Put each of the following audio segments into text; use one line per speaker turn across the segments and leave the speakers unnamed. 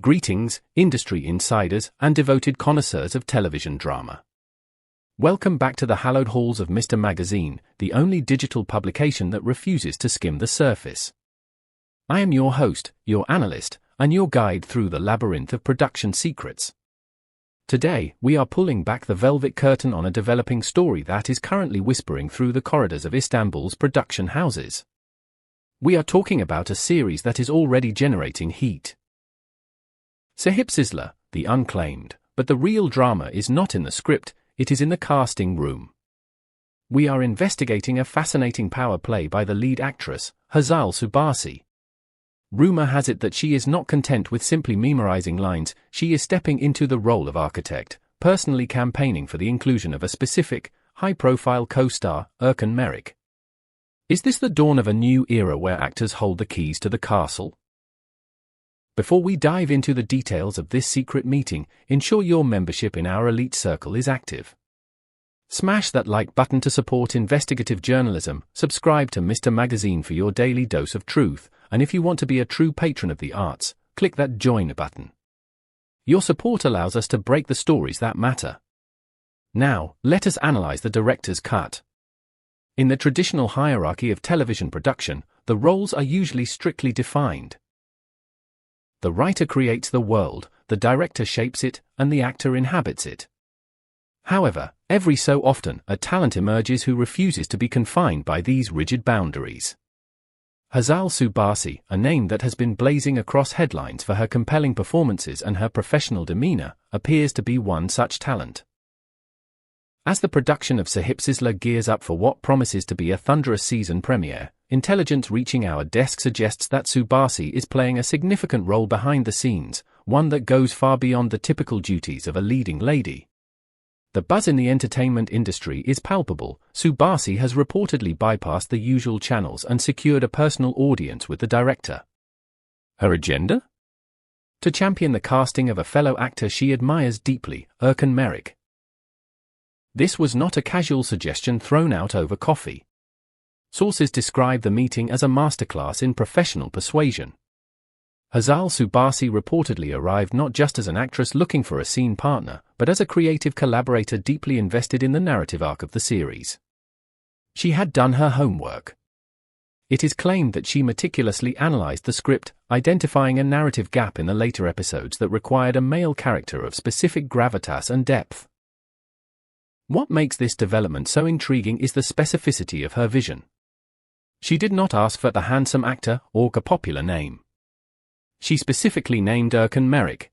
Greetings, industry insiders and devoted connoisseurs of television drama. Welcome back to the hallowed halls of Mr. Magazine, the only digital publication that refuses to skim the surface. I am your host, your analyst, and your guide through the labyrinth of production secrets. Today, we are pulling back the velvet curtain on a developing story that is currently whispering through the corridors of Istanbul's production houses. We are talking about a series that is already generating heat. Sahipsizler, the unclaimed, but the real drama is not in the script, it is in the casting room. We are investigating a fascinating power play by the lead actress, Hazal Subaşı. Rumor has it that she is not content with simply memorizing lines, she is stepping into the role of architect, personally campaigning for the inclusion of a specific, high-profile co-star, Erkan Meriç. Is this the dawn of a new era where actors hold the keys to the castle? Before we dive into the details of this secret meeting, ensure your membership in our elite circle is active. Smash that like button to support investigative journalism, subscribe to Mr. Magazine for your daily dose of truth, and if you want to be a true patron of the arts, click that join button. Your support allows us to break the stories that matter. Now, let us analyze the director's cut. In the traditional hierarchy of television production, the roles are usually strictly defined. The writer creates the world, the director shapes it, and the actor inhabits it. However, every so often, a talent emerges who refuses to be confined by these rigid boundaries. Hazal Subaşı, a name that has been blazing across headlines for her compelling performances and her professional demeanor, appears to be one such talent. As the production of Sahipsizler gears up for what promises to be a thunderous season premiere, intelligence reaching our desk suggests that Subaşı is playing a significant role behind the scenes, one that goes far beyond the typical duties of a leading lady. The buzz in the entertainment industry is palpable. Subaşı has reportedly bypassed the usual channels and secured a personal audience with the director. Her agenda? To champion the casting of a fellow actor she admires deeply, Erkan Meriç. This was not a casual suggestion thrown out over coffee. Sources describe the meeting as a masterclass in professional persuasion. Hazal Subaşı reportedly arrived not just as an actress looking for a scene partner, but as a creative collaborator deeply invested in the narrative arc of the series. She had done her homework. It is claimed that she meticulously analyzed the script, identifying a narrative gap in the later episodes that required a male character of specific gravitas and depth. What makes this development so intriguing is the specificity of her vision. She did not ask for the handsome actor or a popular name. She specifically named Erkan Meriç.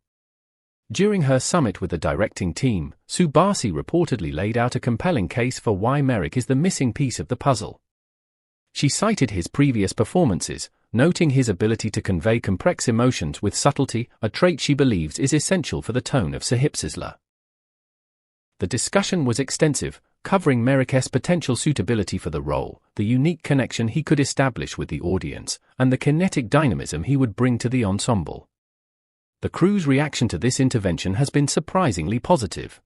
During her summit with the directing team, Subaşı reportedly laid out a compelling case for why Meriç is the missing piece of the puzzle. She cited his previous performances, noting his ability to convey complex emotions with subtlety, a trait she believes is essential for the tone of Sahipsizler. The discussion was extensive, covering Meriç's potential suitability for the role, the unique connection he could establish with the audience, and the kinetic dynamism he would bring to the ensemble. The crew's reaction to this intervention has been surprisingly positive.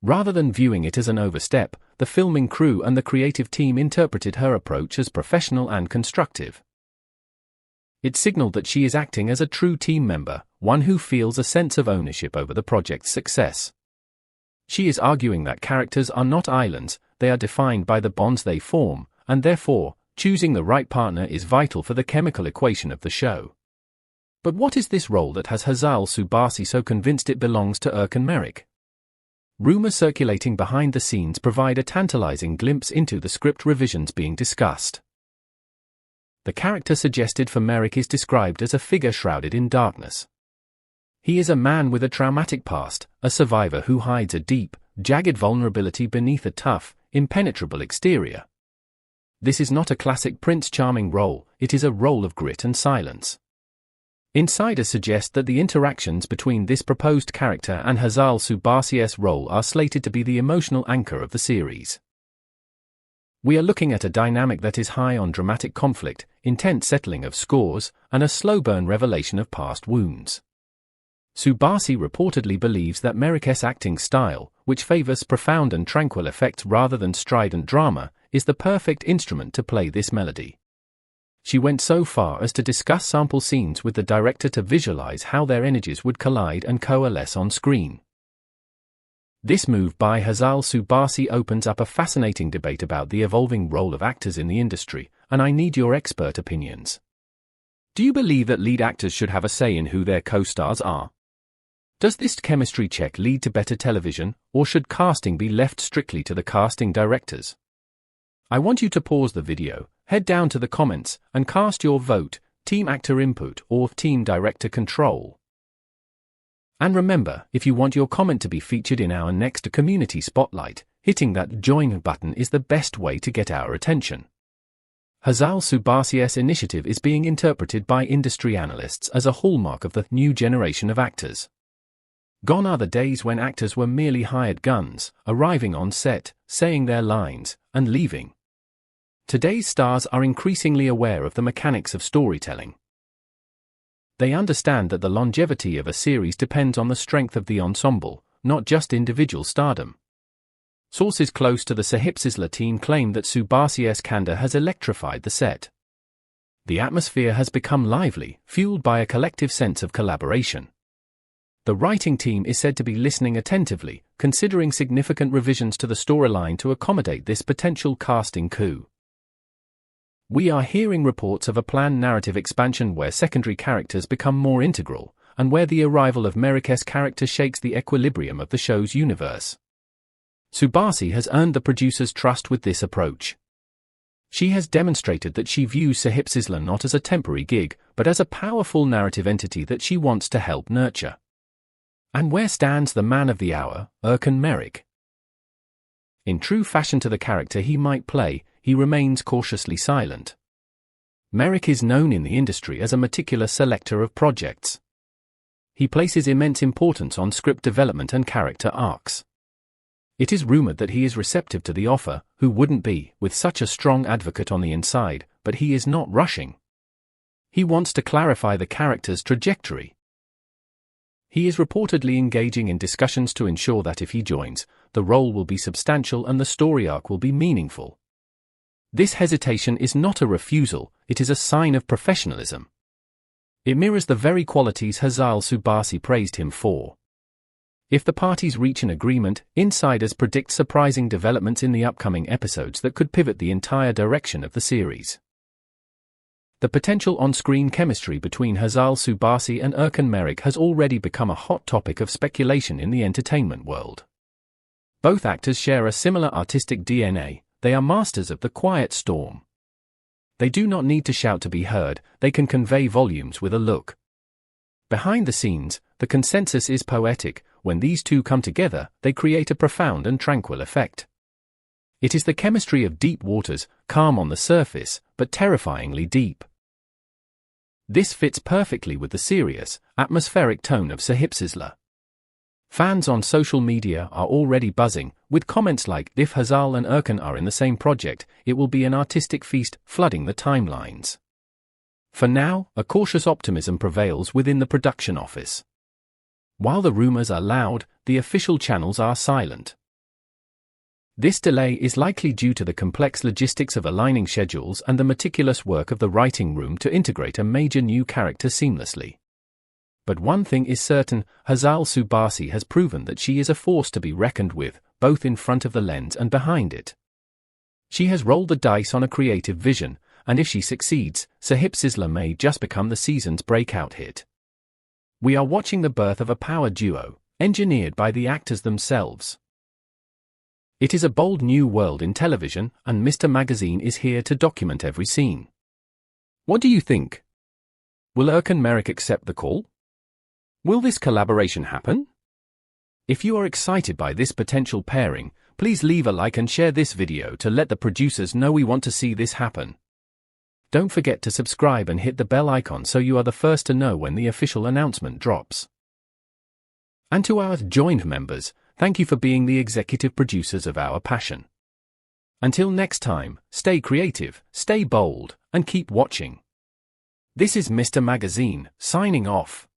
Rather than viewing it as an overstep, the filming crew and the creative team interpreted her approach as professional and constructive. It signaled that she is acting as a true team member, one who feels a sense of ownership over the project's success. She is arguing that characters are not islands, they are defined by the bonds they form, and therefore, choosing the right partner is vital for the chemical equation of the show. But what is this role that has Hazal Subaşı so convinced it belongs to Erkan Meriç? Rumors circulating behind the scenes provide a tantalizing glimpse into the script revisions being discussed. The character suggested for Meriç is described as a figure shrouded in darkness. He is a man with a traumatic past, a survivor who hides a deep, jagged vulnerability beneath a tough, impenetrable exterior. This is not a classic Prince Charming role, it is a role of grit and silence. Insiders suggest that the interactions between this proposed character and Hazal Subaşı's role are slated to be the emotional anchor of the series. We are looking at a dynamic that is high on dramatic conflict, intense settling of scores, and a slow burn revelation of past wounds. Subaşı reportedly believes that Meriç's acting style, which favors profound and tranquil effects rather than strident drama, is the perfect instrument to play this melody. She went so far as to discuss sample scenes with the director to visualize how their energies would collide and coalesce on screen. This move by Hazal Subaşı opens up a fascinating debate about the evolving role of actors in the industry, and I need your expert opinions. Do you believe that lead actors should have a say in who their co-stars are? Does this chemistry check lead to better television, or should casting be left strictly to the casting directors? I want you to pause the video, head down to the comments, and cast your vote, team actor input or team director control. And remember, if you want your comment to be featured in our next community spotlight, hitting that join button is the best way to get our attention. Hazal Subaşı's initiative is being interpreted by industry analysts as a hallmark of the new generation of actors. Gone are the days when actors were merely hired guns, arriving on set, saying their lines, and leaving. Today's stars are increasingly aware of the mechanics of storytelling. They understand that the longevity of a series depends on the strength of the ensemble, not just individual stardom. Sources close to the Sahipsizler team claim that Subaşı's candor has electrified the set. The atmosphere has become lively, fueled by a collective sense of collaboration. The writing team is said to be listening attentively, considering significant revisions to the storyline to accommodate this potential casting coup. We are hearing reports of a planned narrative expansion where secondary characters become more integral, and where the arrival of Meriç's character shakes the equilibrium of the show's universe. Subaşı has earned the producers' trust with this approach. She has demonstrated that she views Sahipsizler not as a temporary gig, but as a powerful narrative entity that she wants to help nurture. And where stands the man of the hour, Erkan Meriç? In true fashion to the character he might play, he remains cautiously silent. Meriç is known in the industry as a meticulous selector of projects. He places immense importance on script development and character arcs. It is rumored that he is receptive to the offer, who wouldn't be, with such a strong advocate on the inside, but he is not rushing. He wants to clarify the character's trajectory. He is reportedly engaging in discussions to ensure that if he joins, the role will be substantial and the story arc will be meaningful. This hesitation is not a refusal, it is a sign of professionalism. It mirrors the very qualities Hazal Subaşı praised him for. If the parties reach an agreement, insiders predict surprising developments in the upcoming episodes that could pivot the entire direction of the series. The potential on-screen chemistry between Hazal Subaşı and Erkan Meriç has already become a hot topic of speculation in the entertainment world. Both actors share a similar artistic DNA. They are masters of the quiet storm. They do not need to shout to be heard, they can convey volumes with a look. Behind the scenes, the consensus is poetic. When these two come together, they create a profound and tranquil effect. It is the chemistry of deep waters, calm on the surface, but terrifyingly deep. This fits perfectly with the serious, atmospheric tone of Sahipsizler. Fans on social media are already buzzing, with comments like, "If Hazal and Erkan are in the same project, it will be an artistic feast," flooding the timelines. For now, a cautious optimism prevails within the production office. While the rumors are loud, the official channels are silent. This delay is likely due to the complex logistics of aligning schedules and the meticulous work of the writing room to integrate a major new character seamlessly. But one thing is certain, Hazal Subaşı has proven that she is a force to be reckoned with, both in front of the lens and behind it. She has rolled the dice on a creative vision, and if she succeeds, Sahipsizler may just become the season's breakout hit. We are watching the birth of a power duo, engineered by the actors themselves. It is a bold new world in television, and Mr. Magazine is here to document every scene. What do you think? Will Erkan Meriç accept the call? Will this collaboration happen? If you are excited by this potential pairing, please leave a like and share this video to let the producers know we want to see this happen. Don't forget to subscribe and hit the bell icon so you are the first to know when the official announcement drops. And to our joined members, thank you for being the executive producers of our passion. Until next time, stay creative, stay bold, and keep watching. This is Mr. Magazine, signing off.